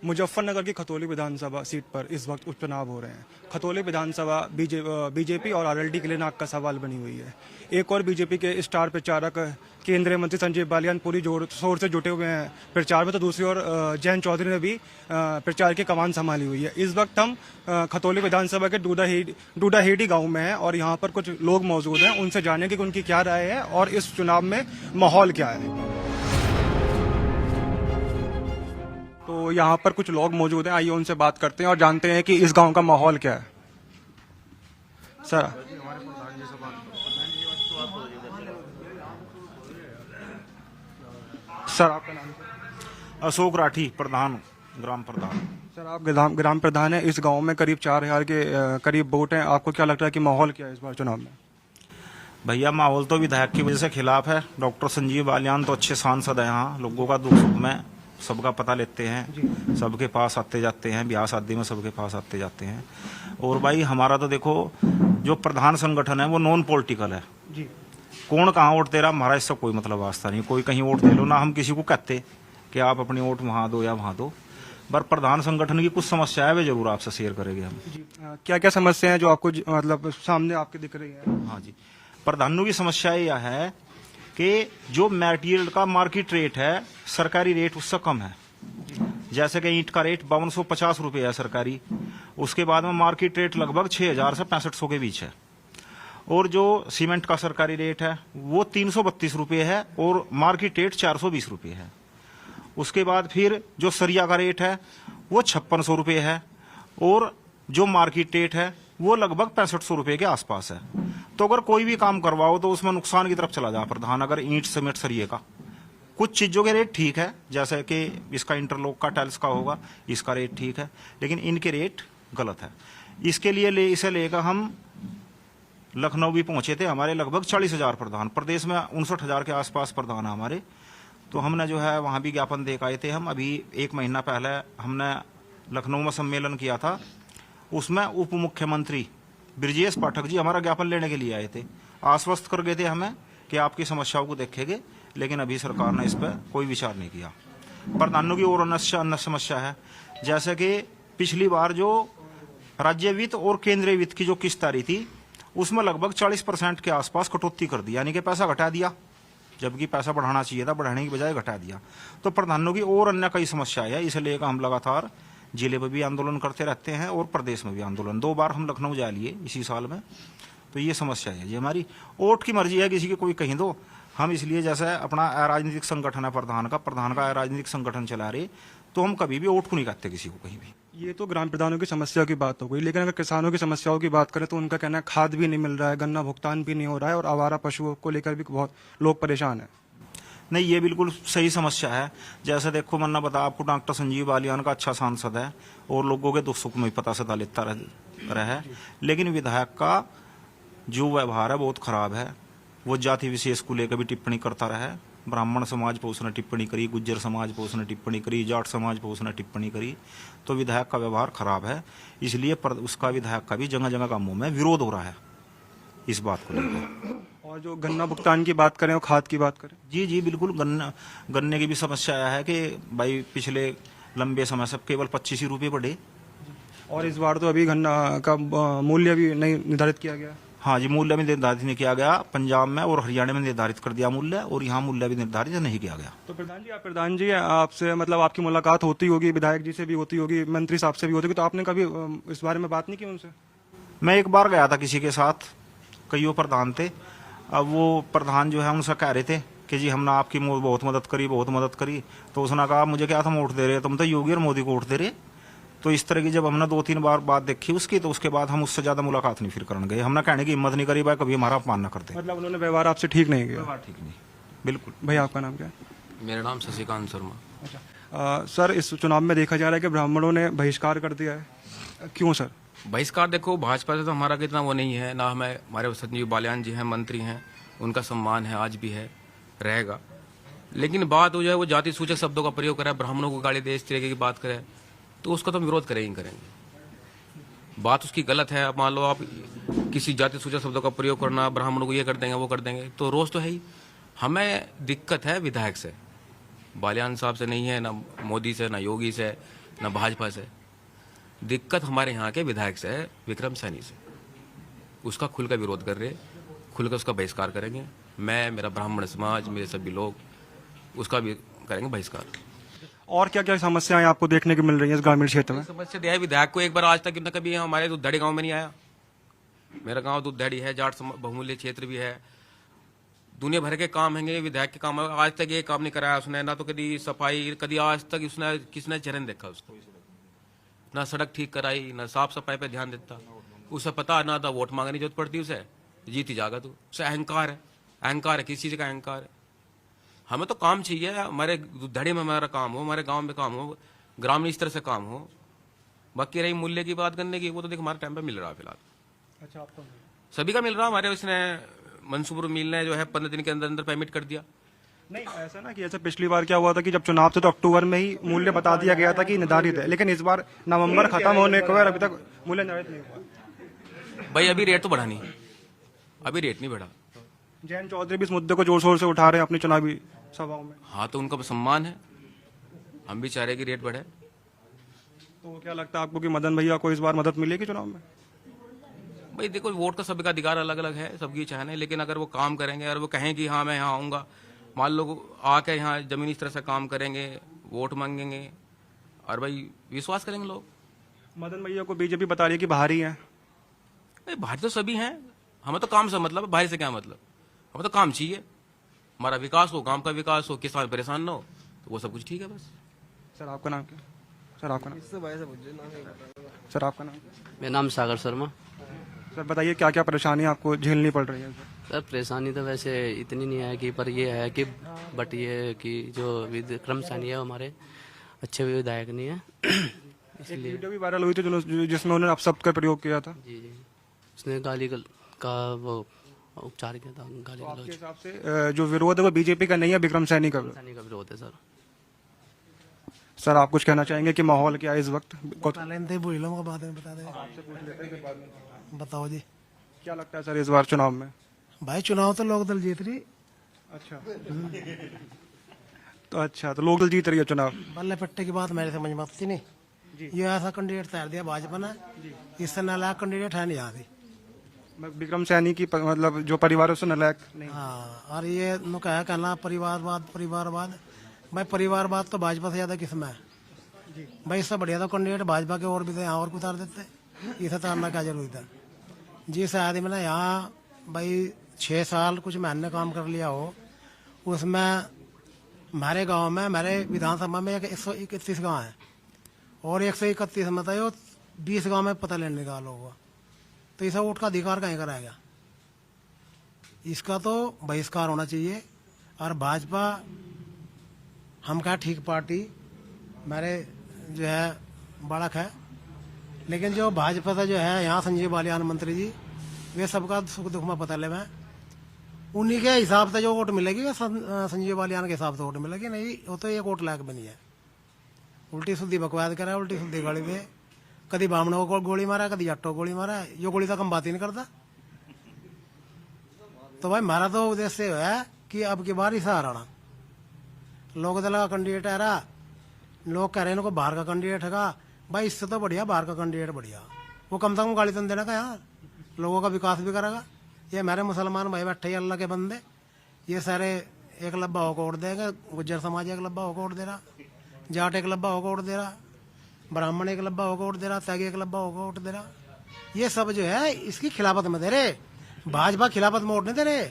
मुजफ्फरनगर की खतौली विधानसभा सीट पर इस वक्त उपचुनाव हो रहे हैं। खतौली विधानसभा बीजेपी और आरएलडी के लिए नाक का सवाल बनी हुई है। एक और बीजेपी के स्टार प्रचारक केंद्रीय मंत्री संजीव बालियान पूरी जोर शोर से जुटे हुए हैं प्रचार में, तो दूसरी ओर जयंत चौधरी ने भी प्रचार की कमान संभाली हुई है। इस वक्त हम खतौली विधानसभा के डूडाहेड़ी गांव में हैं और यहाँ पर कुछ लोग मौजूद हैं। उनसे जानेंगे कि उनकी क्या राय है और इस चुनाव में माहौल क्या है। तो यहाँ पर कुछ लोग मौजूद हैं, आइए उनसे बात करते हैं और जानते हैं कि इस गांव का माहौल क्या है। सर आपका नाम? अशोक राठी, प्रधान, ग्राम प्रधान। सर आप ग्राम प्रधान है। इस गांव में करीब 4000 के करीब वोट हैं। आपको क्या लगता है कि माहौल क्या है इस बार चुनाव में? भैया माहौल तो विधायक की वजह से खिलाफ है। डॉक्टर संजीव बालियान तो अच्छे सांसद हैं, यहाँ लोगों का दुख सुख में सबका पता लेते हैं, सबके पास आते जाते हैं, ब्याह शादी में सबके पास आते जाते हैं। और भाई हमारा तो देखो जो प्रधान संगठन है वो नॉन पॉलिटिकल है जी। कौन कहाँ वोट दे रहा हमारा इससे कोई मतलब वास्ता नहीं। कोई कहीं वोट दे लो ना, हम किसी को कहते कि आप अपनी वोट वहाँ दो या वहाँ दो। पर प्रधान संगठन की कुछ समस्या है वे जरूर आपसे शेयर करेंगे हम जी। क्या क्या समस्या है जो आपको मतलब सामने आपके दिख रही है? हाँ जी, प्रधानों की समस्या यह है कि जो मटेरियल का मार्केट रेट है सरकारी रेट उससे कम है। जैसे कि ईंट का रेट 5250 रुपये है सरकारी, उसके बाद में मार्केट रेट लगभग 6000 से 6500 के बीच है। और जो सीमेंट का सरकारी रेट है वो 332 रुपये है और मार्केट रेट 420 रुपये है। उसके बाद फिर जो सरिया का रेट है वो 5600 रुपये है और जो मार्केट रेट है वो लगभग 6500 रुपये के आसपास है। तो अगर कोई भी काम करवाओ तो उसमें नुकसान की तरफ चला जा प्रधान। अगर ईंट सीमेंट सरिये का कुछ चीजों के रेट ठीक है, जैसे कि इसका इंटरलॉक का टाइल्स का होगा, इसका रेट ठीक है, लेकिन इनके रेट गलत है। इसके लिए इसे लेकर हम लखनऊ भी पहुंचे थे। हमारे लगभग 40,000 प्रधान, प्रदेश में 59,000 के आसपास प्रधान है हमारे। तो हमने जो है वहां भी ज्ञापन दे आए थे। हम अभी 1 महीना पहले हमने लखनऊ में सम्मेलन किया था, उसमें उप मुख्यमंत्री ब्रजेश पाठक जी हमारा ज्ञापन लेने के लिए आए थे। आश्वस्त कर गए थे हमें कि आपकी समस्याओं को देखेंगे, लेकिन अभी सरकार ने इस पर कोई विचार नहीं किया। प्रधानों की और अन्य समस्या है, जैसे कि पिछली बार जो राज्य वित्त और केंद्रीय वित्त की जो किस्त आ रही थी उसमें लगभग 40% के आसपास कटौती कर दी, यानी कि पैसा घटा दिया, जबकि पैसा बढ़ाना चाहिए था, बढ़ाने की बजाय घटा दिया। तो प्रधानों की और अन्य कई समस्याएं हैं, इसे लेकर हम लगातार जिले में भी आंदोलन करते रहते हैं और प्रदेश में भी आंदोलन। 2 बार हम लखनऊ जा लिए इसी साल में। तो ये समस्या है जी हमारी। वोट की मर्जी है किसी की, कोई कहीं दो। हम इसलिए जैसे अपना राजनीतिक संगठन है प्रधान का राजनीतिक संगठन चला रहे, तो हम कभी भी वोट को नहीं कहते किसी को कहीं भी। ये तो ग्राम प्रधानों की समस्या की बात हो गई, लेकिन अगर किसानों की समस्याओं की बात करें तो उनका कहना है खाद भी नहीं मिल रहा है, गन्ना भुगतान भी नहीं हो रहा है और आवारा पशुओं को लेकर भी बहुत लोग परेशान है। नहीं, ये बिल्कुल सही समस्या है। जैसे देखो मन्ना बता आपको, डॉक्टर संजीव बालियान का अच्छा सांसद है और लोगों के दुख सुख में पता सदा लेता रहे, लेकिन विधायक का जो व्यवहार है बहुत खराब है। वो जाति विशेष को लेकर भी टिप्पणी करता रहा। ब्राह्मण समाज पर उसने टिप्पणी करी, गुज्जर समाज पर उसने टिप्पणी करी, जाट समाज पर उसने टिप्पणी करी। तो विधायक का व्यवहार खराब है, इसलिए उसका विधायक का भी जगह जगह कामों में विरोध हो रहा है इस बात को लेकर। और जो गन्ना भुगतान की बात करें और खाद की बात करें, जी बिल्कुल, गन्ने की भी समस्या है कि भाई पिछले लंबे समय से केवल 25 ही रुपये बढ़े। और इस बार तो अभी गन्ना का मूल्य भी नहीं निर्धारित किया गया। हाँ जी, मूल्य भी निर्धारित नहीं किया गया। पंजाब में और हरियाणा में निर्धारित कर दिया मूल्य, और यहाँ मूल्य भी निर्धारित नहीं किया गया। तो प्रधान जी आपसे मतलब आपकी मुलाकात होती होगी, विधायक जी से भी होती होगी, मंत्री साहब से भी होती होगी, तो आपने कभी इस बारे में बात नहीं की उनसे? मैं एक बार गया था किसी के साथ, कई प्रधान थे। अब वो प्रधान जो है उनसे कह रहे थे कि जी हमने आपकी बहुत मदद करी। तो उसने कहा मुझे क्या तुम वोट दे रहे, तुम तो योगी और मोदी को वोट दे रहे। तो इस तरह की जब हमने 2-3 बार बात देखी उसकी, तो उसके बाद हम उससे ज्यादा मुलाकात नहीं फिर करने गए। हमने कहने की हिम्मत नहीं करी भाई कभी हमारा अपमान न करते। मतलब उन्होंने व्यवहार आपसे ठीक नहीं किया? व्यवहार ठीक नहीं, बिल्कुल। भाई आपका नाम क्या है? मेरा नाम शशिकांत शर्मा। अच्छा सर, इस चुनाव में देखा जा रहा है कि ब्राह्मणों ने बहिष्कार कर दिया है, क्यों सर? बहिष्कार देखो, भाजपा से तो हमारा कितना वो नहीं है ना, हमारे संजीव बालियान जी हैं, मंत्री हैं, उनका सम्मान है, आज भी है, रहेगा। लेकिन बात हो जाए वो जाति सूचक शब्दों का प्रयोग करे, ब्राह्मणों को गाली दे, इस तरीके की बात करे, तो उसका तो हम विरोध करेंगे। बात उसकी गलत है। अब मान लो आप किसी जाति सूचक शब्दों का प्रयोग करना, ब्राह्मणों को ये कर देंगे वो कर देंगे, तो रोज तो है ही। हमें दिक्कत है विधायक से, बालियान साहब से नहीं है, ना मोदी से, ना योगी से, न भाजपा से। दिक्कत हमारे यहाँ के विधायक से है, विक्रम सैनी से। उसका खुल का विरोध कर रहे, खुल कर उसका बहिष्कार करेंगे। मैं, मेरा ब्राह्मण समाज, मेरे सभी लोग उसका भी करेंगे बहिष्कार। और क्या क्या समस्याएं आपको देखने को मिल रही हैं इस ग्रामीण क्षेत्र में? समस्या यह है, विधायक को एक बार आज तक न कभी हमारे दुधड़ी गांव में नहीं आया। मेरा गांव दुधड़ी है, जाट बहुमूल्य क्षेत्र भी है, दुनिया भर के काम हैंगे, विधायक के काम आज तक ये काम नहीं कराया उसने। ना तो कभी सफाई, कभी आज तक उसने किसने चरण देखा उसको, ना सड़क ठीक कराई, ना साफ सफाई पे ध्यान देता। उसे पता ना था वोट मांगने की जरूरत पड़ती उसे, जीती जाएगा तू। उसे अहंकार है, अहंकार है, किसी चीज का अहंकार है। हमें तो काम चाहिए, हमारे धड़ी में हमारा काम हो, हमारे गांव में काम हो, ग्रामीण स्तर से काम हो। बाकी रही मूल्य की बात करने की, वो तो देख हमारे टाइम पे मिल रहा है फिलहाल। अच्छा, आपको सभी का मिल रहा। हमारे उसने मंसूर मिल ने जो है 15 दिन के अंदर अंदर पेमेंट कर दिया। नहीं ऐसा ना कि ऐसा पिछली बार क्या हुआ था कि जब चुनाव थे तो अक्टूबर में ही मूल्य बता दिया गया था कि निर्धारित है, लेकिन इस बार नवंबर खत्म होने को है और अभी तक मूल्य निर्धारित नहीं हुआ। भाई अभी रेट तो बढ़ा नहीं, अभी रेट नहीं बढ़ा। जयंत चौधरी भी इस मुद्दे को जोर शोर से उठा रहे हैं अपनी चुनावी सभाओं में। हाँ तो उनका सम्मान है, हम भी चाह रहे कि रेट बढ़े। तो क्या लगता है आपको कि मदन भैया को इस बार मदद मिलेगी चुनाव में? भाई देखो, वोट का सबका अधिकार अलग अलग है, सबकी चाहना है, लेकिन अगर वो काम करेंगे और वो कहें कि हाँ मैं यहाँ आऊँगा, मान लो आके यहाँ जमीनी तरह से काम करेंगे, वोट मांगेंगे और भाई विश्वास करेंगे लोग। मदन भैया को बीजेपी बता रही है कि बाहरी है। बाहर तो सभी हैं, हमें तो काम से मतलब है, बाहर से क्या मतलब। हमें तो काम चाहिए, हमारा विकास हो, गांव का विकास हो, किसान परेशान ना हो, तो वो सब कुछ ठीक है बस। सर आपका नाम क्या? सर आपका नाम? सर आपका नाम? मेरा नाम सागर शर्मा। सर बताइए क्या क्या परेशानी आपको झेलनी पड़ रही है? सर परेशानी तो वैसे इतनी नहीं है कि, पर ये है कि बट ये कि जो विक्रम सैनी है हमारे अच्छे विधायक नहीं है। इसलिए वीडियो भी वायरल हुई थी जिसमें उन्होंने अपशब्द का प्रयोग किया था। जी जी, उसने गाली का वो उपचार किया था, गाली आपके गलौज। हिसाब से जो विरोध है वो बीजेपी का नहीं है, विक्रम सैनी का? सैनी का विरोध है सर। सर आप कुछ कहना चाहेंगे कि माहौल क्या है इस वक्त? बाद में बता दे। बताओ जी, क्या लगता है सर इस बार चुनाव में? भाई चुनाव तो लोक दल जीत रही। अच्छा तो लोकदल जीत रही है चुनाव। बल्ले पट्टे की बात मेरे समझ में आती नहीं। ये ऐसा कैंडिडेट तैयार दिया भाजपा ने, इससे नालायक कैंडिडेट है नहीं आती। विक्रम सैनी की मतलब जो परिवार है उससे नालायक नहीं। हाँ, और ये नो क्या कहना परिवारवाद। भाई परिवारवाद तो भाजपा से ज्यादा किसमें है? भाई इससे बढ़िया तो कैंडिडेट भाजपा के और भी थे, यहाँ और उतार देते। इसे तारना क्या जरूरत है? जिस आदमी ने यहाँ भाई 6 साल कुछ महीने काम कर लिया हो, उसमें हमारे गांव में, हमारे विधानसभा में 131 गांव है और 131 में तो 20 गांव में पता लेने का लोग, तो इसे वोट का अधिकार कहीं कराएगा? इसका तो बहिष्कार होना चाहिए। और भाजपा हम क्या ठीक पार्टी हमारे जो है बालक है, लेकिन जो भाजपा से जो है यहाँ संजीव बालियान मंत्री जी, वे सबका सुख दुख में पता ले में, उन्हीं के हिसाब से जो वोट मिलेगी वे संजीव बालियान के हिसाब से वोट मिलेगी। नहीं वो तो एक वोट लायक बनी है। उल्टी सुधी बकवाद करा, उल्टी सुधी गाड़ी दे, कभी बामणों को गोली मारा, कभी जट्टों को गोली मारा। ये गोली तक हम बात ही नहीं करता। तो भाई हमारा तो उद्देश्य है कि अब की बार इसे हराना। लोक दल का कैंडिडेट है रहा, लोग कह रहे हैं इनको बाहर का कैंडिडेट है। भाई इससे तो बढ़िया बाहर का कैंडिडेट बढ़िया, वो कम से कम गाली तो देना का, यार लोगों का विकास भी करेगा। ये हमारे मुसलमान भाई बैठे अल्लाह के बंदे, ये सारे एक लब्बा होकर वोट देंगे। गुज्जर समाज एक लब्बा होकर वोट दे रहा, जाट एक लब्बा होकर वोट दे रहा, ब्राह्मण एक लब्बा होकर वोट दे रहा, त्यागी एक लब्बा होकर वोट दे रहा। ये सब जो है इसकी खिलाफत में दे रहे, भाजपा खिलाफत में वोट नहीं दे रहे।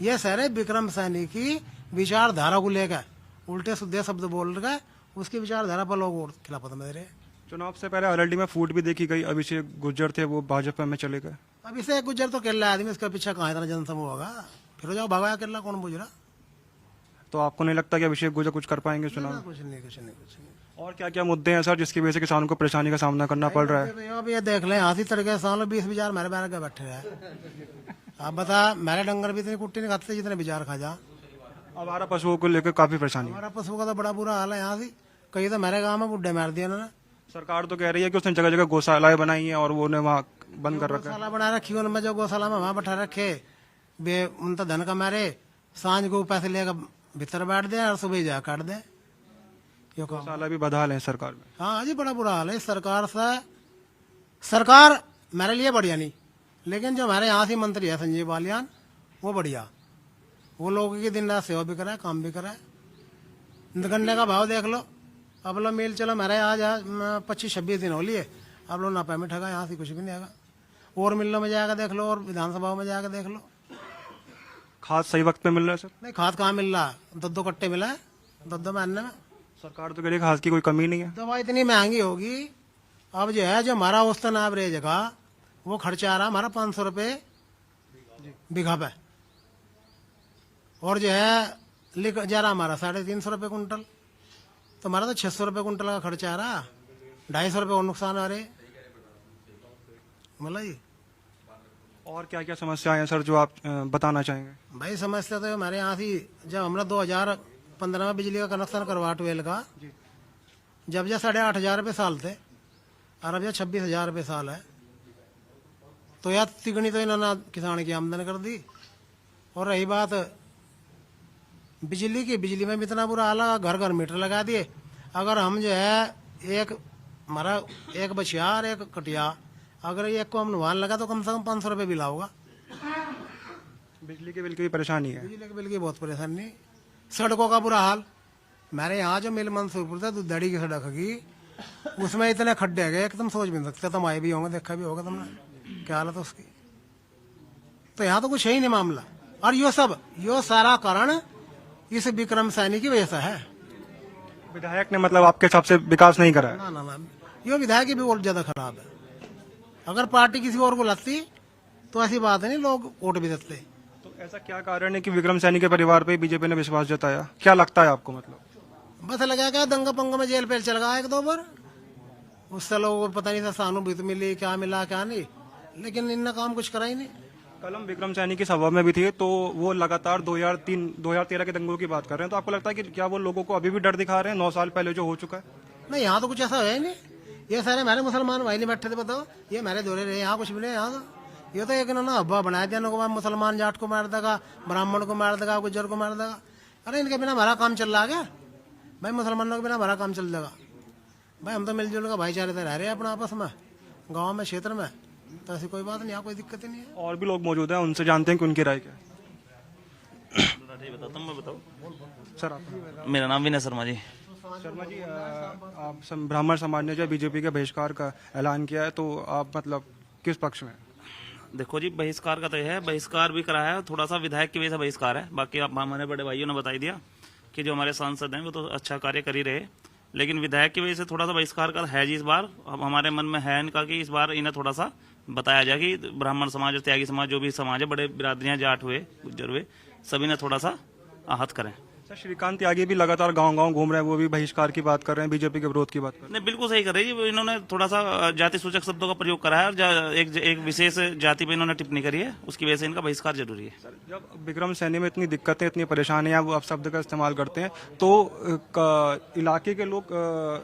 ये सारे विक्रम सैनी की विचारधारा को लेकर उल्टे सीधे शब्द बोल रहे, उसकी विचारधारा पर लोग वोट खिलाफत में दे रहे। चुनाव से पहले अरवली में फूट भी देखी गई, अभिषेक गुज्जर थे वो भाजपा में चले गए। अब इसे गुज्जर तो केरला आदमी, इसका पीछे कहाँ इतना जनसमूह होगा? फिर जाओ भगाया केरला, कौन पूछ रहा? तो आपको नहीं लगता कि अभिषेक गुज्जर कुछ कर पाएंगे चुनाव में? कुछ नहीं। और क्या क्या मुद्दे हैं सर जिसकी वजह से किसानों को परेशानी का सामना करना पड़ रहा है? अब ये देख लें, हाथी तड़के साल 20 बिजार मेरे बैर के बैठे हैं। आप बता, मेरे डंगर भी इतनी कुट्टी नहीं खाते जितने बिजार खा जा। आवारा पशुओं को लेकर काफी परेशानी है। हमारा पशुओं का तो बड़ा बुरा हाल है यहाँ से। कहीं तो मेरे गाँव में बुड्ढे मार दिए उन्होंने। सरकार तो कह रही है कि उसने जगह जगह गौशालाएं बनाई हैं और वो ने वहाँ बंद कर रखा है। गौशाला बना रखी उनमें, जो गौशाला में वहाँ बैठा रखे वे, उन तो धन का मारे सांझ को पैसे लेकर भीतर बैठ दे और सुबह जा काट दे। यो काम साला भी बदहाल है सरकार में। हाँ जी, बड़ा बुरा हाल है इस सरकार से। सरकार मेरे लिए बढ़िया नहीं, लेकिन जो हमारे यहाँ से मंत्री है संजीव बालियान, वो बढ़िया। वो लोगों की दिन रात सेवा भी करे, काम भी करे। गन्ने का भाव देख लो, अब लो मिल चलो मेरे आज 25-26 दिन हो लिए, अब लो ना पेमेंट है, यहाँ से कुछ भी नहीं है। और मिलों में जाएगा देख लो, और विधानसभा में जाकर देख लो। खाद सही वक्त पे मिल रहा है सर? नहीं, खाद कहाँ मिल रहा है? 2-2 कट्टे मिला है 2-2 महीने में। सरकार तो कह रही है खाद की कोई कमी नहीं है। दवा इतनी महंगी होगी, अब जो है, जो हमारा औसतन एवरेज का वो खर्चा आ रहा हमारा 500 रुपये बीघा पे, और जो है लिख जा रहा हमारा 350 रुपये कुंटल। तो हमारा तो 600 रुपये कुंटल का खर्चा आ रहा, 250 रुपये और नुकसान आ रहे मतलब जी। और क्या क्या समस्याएं हैं सर जो आप बताना चाहेंगे? भाई समस्या तो हमारे यहाँ थी, जब हमारा 2015 में बिजली का कनेक्शन करवा ट्वेल्व का, जब 8,500 रुपये साल थे, और अब 26,000 रुपये साल है। तो यार तिगनी तो इन्होंने किसान की आमदन कर दी। और रही बात बिजली की, बिजली में भी इतना बुरा हाल है, घर घर मीटर लगा दिए। अगर हम जो है हमारा एक बछिया और एक कटिया, अगर एक को हम नुकसान लगा तो कम से कम 500 रुपये बिल आओगा। बिजली के बिल की भी परेशानी है। बिजली के बिल की बहुत परेशानी। सड़कों का बुरा हाल, मेरे यहाँ जो मिल मंसूरपुर था दूधड़ी की सड़क की, उसमें इतने खड्डे गए एकदम सोच भी नहीं सकते। तुम आए भी होंगे, देखा भी होगा तुमने क्या हालत है उसकी। तो यहाँ तो कुछ है ही नहीं मामला। और यो सारा कारण इस विक्रम सैनी की वजह से है। विधायक ने मतलब आपके हिसाब से विकास नहीं करा है? ना, यो विधायक भी बहुत ज्यादा खराब है। अगर पार्टी किसी और को लगती तो ऐसी बात नहीं, लोग वोट भी देते। तो ऐसा क्या कारण है कि विक्रम सैनी के परिवार पे बीजेपी ने विश्वास जताया? क्या लगता है आपको? मतलब बस लगा क्या, दंगा पंगा में जेल पे चल गया 1-2 बार, उससे लोगों को पता नहीं था सहानुभूति मिली, क्या मिला क्या नहीं, लेकिन इनने काम कुछ करा ही नहीं। कल हम विक्रम सैनी की सभा में भी थे, तो वो लगातार 2013 के दंगों की बात कर रहे हैं। तो आपको लगता है कि क्या वो लोगों को अभी भी डर दिखा रहे हैं 9 साल पहले जो हो चुका है? नहीं, यहाँ तो कुछ ऐसा है ही नहीं। ये सारे हमारे मुसलमान भाई नहीं बैठे थे, बताओ, ये हमारे दौरे रहे, यहाँ कुछ भी नहीं। यहाँ तो ये तो एक इन्होंने हब्बा बनाया दिया, को मुसलमान जाट को मार देगा, ब्राह्मण को मार देगा, गुज्जर को मार देगा। अरे इनके बिना हमारा काम चल रहा है भाई, मुसलमानों के बिना हमारा काम चल जाएगा भाई। हम तो मिलजुल का भाईचारे से रह रहे हैं अपना आपस में, गाँव में, क्षेत्र में, तो ऐसी कोई बात नहीं, यहाँ कोई दिक्कत ही नहीं है। और भी लोग मौजूद हैं, उनसे जानते हैं कि उनकी राय क्या है। मैं बताऊं? सर आप? मेरा नाम विनय शर्मा जी। शर्मा जी, आप ब्राह्मण समाज ने जो बीजेपी के बहिष्कार का ऐलान किया है, तो आप मतलब किस पक्ष में? देखो जी, बहिष्कार का तो है, बहिष्कार भी करा है, थोड़ा सा विधायक की वजह से बहिष्कार है। बाकी आप हमारे बड़े भाइयों ने बता दिया कि जो हमारे सांसद हैं वो तो अच्छा कार्य कर ही रहे, लेकिन विधायक की वजह से थोड़ा सा बहिष्कार का है जी इस बार। अब हमारे मन में है इनका कि इस बार इन्हें थोड़ा सा बताया जाए कि ब्राह्मण समाज, त्यागी समाज, जो भी समाज है, बड़े बिरादरियां, जाट हुए, गुज्जर हुए, सभी ने थोड़ा सा आहत करें। सर, श्रीकांत त्यागी भी लगातार गांव-गांव घूम रहे हैं, वो भी बहिष्कार की बात कर रहे हैं, बीजेपी के विरोध की बात कर रहे हैं। नहीं, बिल्कुल सही कर रही है। इन्होंने थोड़ा सा जाति सूचक शब्दों का प्रयोग करा है, और एक विशेष जाति पे इन्होंने टिप्पणी करी है, उसकी वजह से इनका बहिष्कार जरूरी है। जब विक्रम सैनी में इतनी दिक्कतें, इतनी परेशानियां, वो आप शब्द का इस्तेमाल करते हैं, तो इलाके के लोग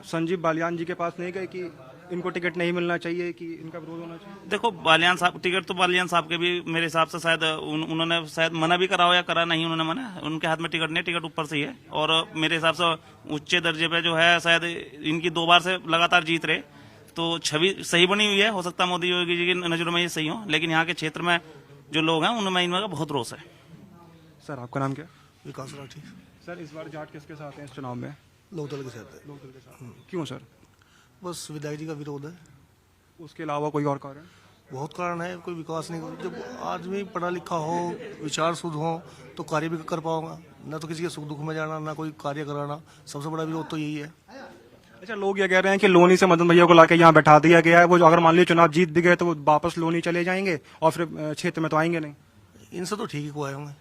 संजीव बालियान जी के पास नहीं गए कि इनको टिकट नहीं मिलना चाहिए, कि इनका विरोध होना चाहिए? देखो, बालियान साहब, टिकट तो बालियान साहब के भी मेरे हिसाब से शायद उन्होंने शायद मना भी करा हो या करा नहीं, उन्होंने मना, उनके हाथ में टिकट नहीं, टिकट ऊपर से ही है। और मेरे हिसाब से उच्च दर्जे पे जो है, शायद इनकी 2 बार से लगातार जीत रहे, तो छवि सही बनी हुई है। हो सकता है मोदी योगी जी की नजरों में ये सही हो, लेकिन यहाँ के क्षेत्र में जो लोग हैं उनमें इनका बहुत रोष है। सर, आपका नाम क्या? विकास राठी। सर, इस बार जाट किसके साथ हैं इस चुनाव में? लोकदल के साथ है। लोकदल के साथ। क्यों सर? बस विधायक जी का विरोध है। उसके अलावा कोई और कारण? बहुत कारण है, कोई विकास नहीं। जब आदमी पढ़ा लिखा हो, विचार शुद्ध हो, तो कार्य भी कर पाऊंगा। न तो किसी के सुख दुख में जाना, ना कोई कार्य कराना। सबसे बड़ा विरोध तो यही है। अच्छा, लोग ये कह रहे हैं कि लोनी से मदन भैया को लाके यहाँ बैठा दिया गया है, वो अगर मान लीजिए चुनाव जीत भी गए तो वो वापस लोनी चले जाएंगे और फिर क्षेत्र में तो आएंगे नहीं। इनसे तो ठीक ही को आए होंगे।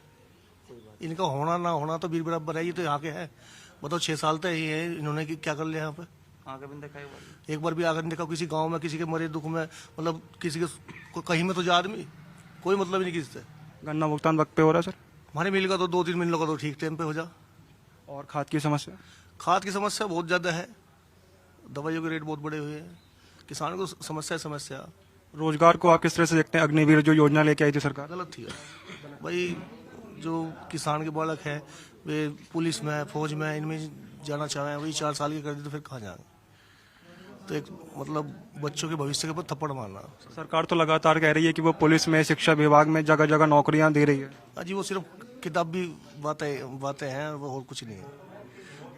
इनका होना ना होना तो बीर बराबर है। ये तो यहाँ के है, बताओ 6 साल तक ये है, इन्होंने क्या कर लिया यहाँ पे? आगे भी देखा एक बार भी आकर नहीं देखा किसी गांव में, किसी के मरे दुख में, मतलब किसी के कहीं में तो जा आदमी, कोई मतलब ही नहीं किसी से। गन्ना भुगतान वक्त पे हो रहा है सर? हमारे मिल का तो 2-3 महीनों का तो ठीक टाइम पे हो जा। और खाद की समस्या? खाद की समस्या बहुत ज्यादा है, दवाइयों के रेट बहुत बढ़े हुए हैं, किसानों को समस्या। रोजगार को आप किस तरह से देखते हैं? अग्निवीर जो योजना लेके आई थी सरकार, गलत थी भाई। जो किसान के बालक है वे पुलिस में, फौज में, इनमें जाना चाहें, वही 4 साल की कर दी तो फिर कहाँ जाएंगे। तो एक मतलब बच्चों के भविष्य के ऊपर थप्पड़ मारना। सरकार तो लगातार कह रही है कि वो पुलिस में, शिक्षा विभाग में जगह जगह नौकरियां दे रही है। अजी वो सिर्फ किताबी बातें हैं, वो और कुछ नहीं है।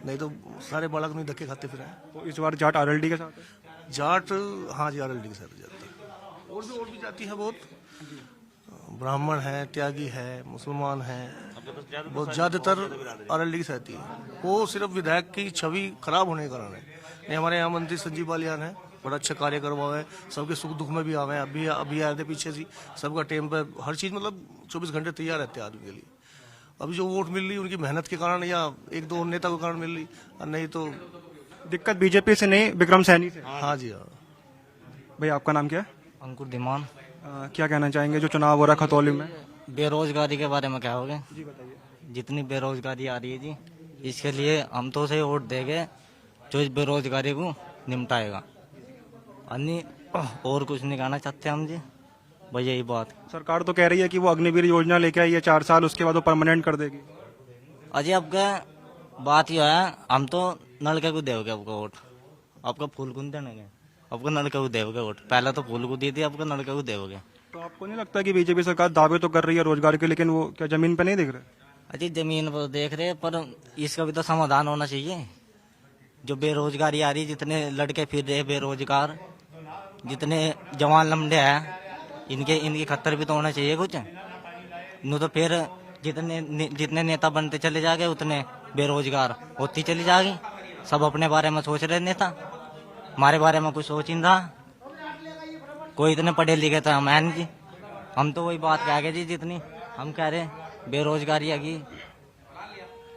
नहीं तो सारे बालक नहीं धक्के खाते फिर हैं। तो इस बार जाट आरएलडी के साथ है। जाट हाँ जी आरएलडी के साथ जाता है, और भी जाती है बहुत। ब्राह्मण है, त्यागी है, मुसलमान है, बहुत ज्यादातर आरएलडी की साथ ही है। वो सिर्फ विधायक की छवि खराब होने के कारण है। नहीं, हमारे यहाँ मंत्री संजीव बालियान है, बड़ा अच्छा कार्य करवाए हैं, सबके सुख दुख में भी आवे हैं। अभी आए थे पीछे से, सबका टाइम पे हर चीज मतलब 24 घंटे तैयार रहते हैं आदमी के लिए। अभी जो वोट मिल रही उनकी मेहनत के कारण या एक दो नेता के कारण मिल रही, और नहीं तो दिक्कत बीजेपी से नहीं, विक्रम सैनी से। हाँ जी हाँ। भैया आपका नाम क्या है? अंकुर धीमान। क्या कहना चाहेंगे जो चुनाव हो रहा है खतौली में? बेरोजगारी के बारे में क्या होगे? जी बताइए। जितनी बेरोजगारी आ रही है जी, इसके लिए हम तो उसे वोट देंगे जो इस बेरोजगारी को निपटाएगा। अन्य और कुछ नहीं कहना चाहते हम जी, बस यही बात। सरकार तो कह रही है कि वो अग्निवीर योजना लेके आई है 4 साल, उसके बाद वो परमानेंट कर देगी। अजय आपका बात यह है, हम तो नलके को देवगे आपका वोट, आपका फूल को देंगे, आपको नलके को देवगे वोट। पहले तो फूल को दी थी, आपको नलके को देवगे। तो आपको नहीं लगता कि बीजेपी सरकार दावे तो कर रही है रोजगार के, लेकिन वो क्या जमीन पे नहीं दिख रहे? अजय जमीन पर देख रहे, पर इसका भी तो समाधान होना चाहिए। जो बेरोजगारी आ रही, जितने लड़के फिर रहे बेरोजगार, जितने जवान लम्बे हैं, इनकी खतर भी तो होना चाहिए कुछ। नहीं तो फिर जितने नेता बनते चले जाएंगे उतने बेरोजगार होती चली जाएगी। सब अपने बारे में सोच रहे नेता, हमारे बारे में कुछ सोच ही नहीं रहा। कोई इतने पढ़े लिखे तो हम है नहीं जी। हम तो वही बात कह गए जी, जितनी हम कह रहे बेरोजगारी आ गई,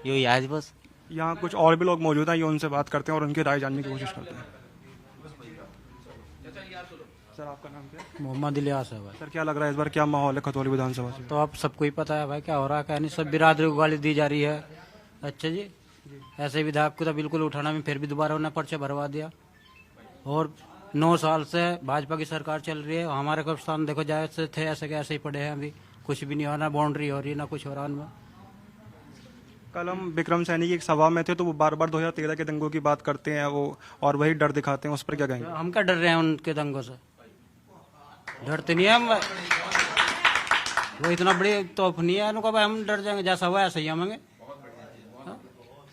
यही है जी बस। यहाँ कुछ और भी लोग मौजूद हैं, ये उनसे बात करते हैं और उनकी राय जानने की कोशिश करते हैं। सर आपका नाम क्या है? मोहम्मद इलियास है भाई। सर क्या लग रहा है इस बार क्या माहौल है खतौली विधानसभा से? तो आप सबको ही पता है भाई क्या हो रहा है, क्या नहीं। सब बिरादरी को गाली दी जा रही है। अच्छा जी, ऐसे विधायक को तो बिल्कुल उठाना में, फिर भी दोबारा उन्हें पर्चे भरवा दिया। और 9 साल से भाजपा की सरकार चल रही है, हमारे कब्रिस्तान देखो जैसे थे ऐसे के ऐसे ही पड़े हैं, अभी कुछ भी नहीं हो रहा, बाउंड्री हो रही है ना कुछ हो रहा उनमें। कल हम विक्रम सैनी की एक सभा में थे तो वो बार बार 2013 के दंगों की बात करते हैं वो, और वही डर दिखाते हैं, उस पर क्या कहेंगे? हम क्या डर रहे हैं उनके दंगों से? डरते नहीं है हम, वो इतना बड़ी तोप नहीं है उनको, हम डर जाएंगे? जैसा हुआ ऐसा ही हमेंगे।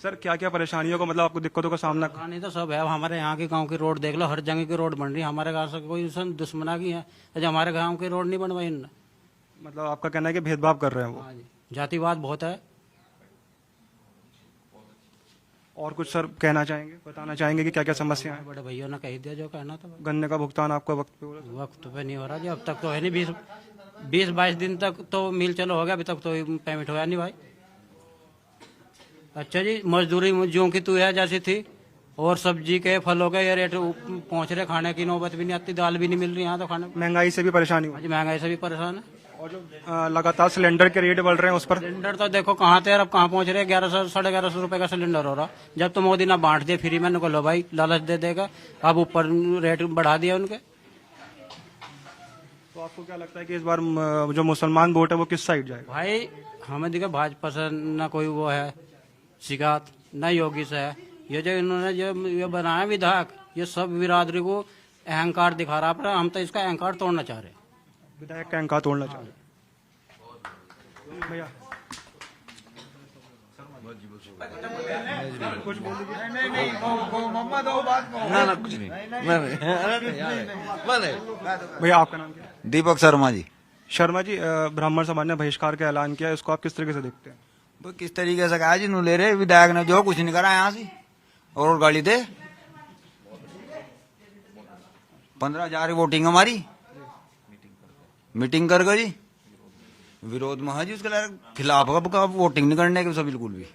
सर क्या क्या परेशानियों को, मतलब आपको दिक्कतों का सामना? नहीं तो सब है, हमारे यहाँ के गांव की रोड देख लो, हर जगह की रोड बन रही है। हमारे गांव से कोई दुश्मना की है जो हमारे गांव की रोड नहीं बनवाई उन्होंने? मतलब आपका कहना है कि भेदभाव कर रहे हैं वो? हाँ जी, जातिवाद बहुत है। और कुछ सर कहना चाहेंगे, बताना चाहेंगे कि क्या क्या समस्या है? बड़े भैया ने कह दिया जो कहना था। गन्ने का भुगतान आपका वक्त पे हो रहा है? वक्त पे नहीं हो रहा जी, अब तक तो है नहीं। 20-22 दिन तक तो मिल चलो हो गया, अभी तक तो पेमेंट होया नहीं भाई। अच्छा जी, मजदूरी जो की तू है जैसी थी, और सब्जी के फलों के ये रेट पहुंच रहे, खाने की नौबत भी नहीं आती, दाल भी नहीं मिल रही यहाँ तो खाने। महंगाई से भी परेशानी हो? जी महंगाई से भी परेशान है। और जो लगातार सिलेंडर के रेट बढ़ रहे हैं उस पर? सिलेंडर तो देखो कहाँ थे, अब कहाँ पहुंच रहे। 1100 1150 रुपए का सिलेंडर हो रहा। जब तो मोदी ना बांट दिया फ्री में, नको लो भाई लालच दे देगा, अब ऊपर रेट बढ़ा दिया उनके। तो आपको क्या लगता है कि इस बार जो मुसलमान वोट है वो किस साइड जाएगा? भाई हमें देखो भाजपा से न कोई वो है शिकायत, न योगी से है। ये जो इन्होंने जो ये बनाया विधायक, ये सब बिरादरी को अहंकार दिखा रहा है। हम तो इसका अहंकार तोड़ना चाह रहे हैं। विधायक का अहंकार तोड़ना चाह रहे हैं भैया? कुछ बोल भैया आपका नाम क्या है? दीपक शर्मा जी। शर्मा जी, ब्राह्मण समाज ने बहिष्कार का ऐलान किया, इसको आप किस तरीके से देखते हैं? वो किस तरीके से कहा जी, नू ले रहे विधायक ने जो कुछ नहीं करा यहाँ से, और गाली दे 15,000 की वोटिंग हमारी, मीटिंग कर गई विरोध में है जी, उसके खिलाफ का वोटिंग नहीं करने के बिल्कुल भी,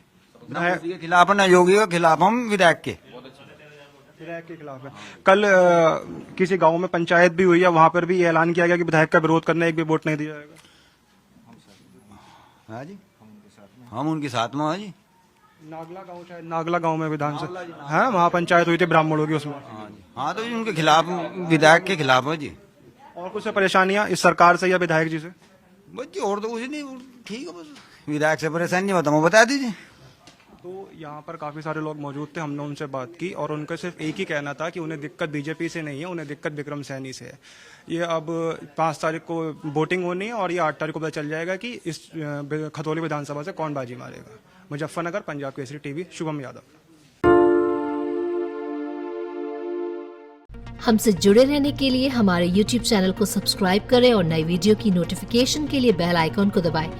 ना मोदी के खिलाफ ना योगी के खिलाफ, हम विधायक के खिलाफ है। कल किसी गांव में पंचायत भी हुई है, वहां पर भी ऐलान किया गया कि विधायक का विरोध करने एक भी वोट नहीं दिया जाएगा। हाँ जी, हम उनके साथ में है जी। नागला गांव, शायद नागला गांव में विधानसभा है, वहाँ पंचायत हुई थी ब्राह्मणों की, उसमें। हाँ जी, हाँ तो जी उनके खिलाफ, विधायक के खिलाफ है जी। और कुछ परेशानियां इस सरकार से या विधायक जी से? बस जी और तो कुछ नहीं, ठीक है, बस विधायक से परेशानी बताओ, बता दीजिए। तो यहाँ पर काफ़ी सारे लोग मौजूद थे, हमने उनसे बात की और उनका सिर्फ एक ही कहना था कि उन्हें दिक्कत बीजेपी से नहीं है, उन्हें दिक्कत विक्रम सैनी से है। ये अब 5 तारीख को वोटिंग होनी है और ये 8 तारीख को पता चल जाएगा कि इस खतौली विधानसभा से कौन बाजी मारेगा। मुजफ्फरनगर, पंजाब केसरी टीवी, शुभम यादव। हमसे जुड़े रहने के लिए हमारे YouTube चैनल को सब्सक्राइब करें और नई वीडियो की नोटिफिकेशन के लिए बेल आइकॉन को दबाएं।